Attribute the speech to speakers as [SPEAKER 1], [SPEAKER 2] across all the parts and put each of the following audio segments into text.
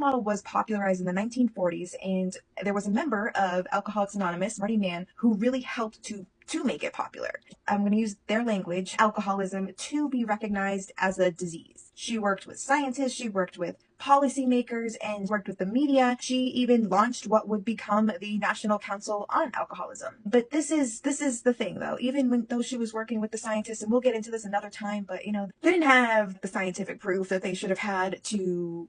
[SPEAKER 1] model was popularized in the 1940s, and there was a member of Alcoholics Anonymous, Marty Mann, who really helped to make it popular. I'm going to use their language, alcoholism, to be recognized as a disease. She worked with scientists, she worked with policymakers, and worked with the media. She even launched what would become the National Council on Alcoholism. But this is the thing, though. Even though she was working with the scientists, and we'll get into this another time, but they didn't have the scientific proof that they should have had to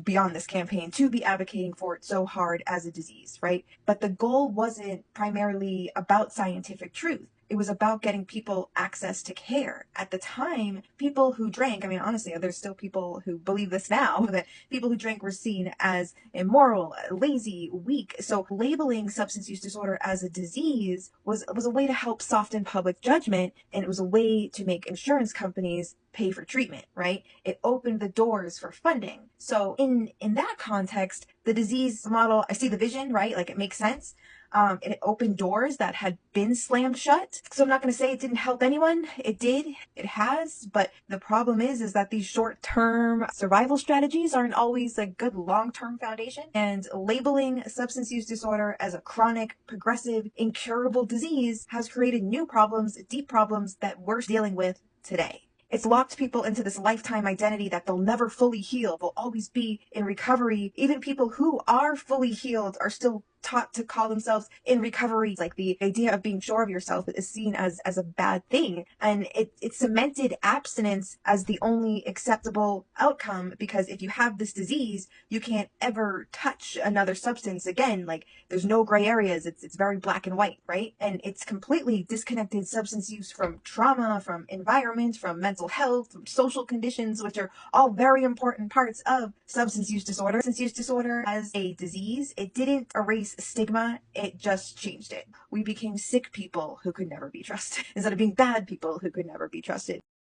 [SPEAKER 1] be on this campaign, to be advocating for it so hard as a disease, right? But the goal wasn't primarily about scientific truth. It was about getting people access to care. At the time, people who drank, I mean, honestly, there's still people who believe this now, that people who drank were seen as immoral, lazy, weak. So labeling substance use disorder as a disease was a way to help soften public judgment, and it was a way to make insurance companies pay for treatment, right? It opened the doors for funding. So in that context, the disease model, I see the vision, right? Like, it makes sense. It opened doors that had been slammed shut. So I'm not going to say it didn't help anyone. It did. It has. But the problem is that these short-term survival strategies aren't always a good long-term foundation. And labeling substance use disorder as a chronic, progressive, incurable disease has created new problems, deep problems that we're dealing with today. It's locked people into this lifetime identity that they'll never fully heal. They'll always be in recovery. Even people who are fully healed are still taught to call themselves in recovery. Like, the idea of being sure of yourself is seen as a bad thing. And it cemented abstinence as the only acceptable outcome, because if you have this disease, you can't ever touch another substance again. Like, there's no gray areas. It's very black and white, right? And it's completely disconnected substance use from trauma, from environment, from mental health, from social conditions, which are all very important parts of substance use disorder. Substance use disorder as a disease, it didn't erase stigma, it just changed it. We became sick people who could never be trusted instead of being bad people who could never be trusted.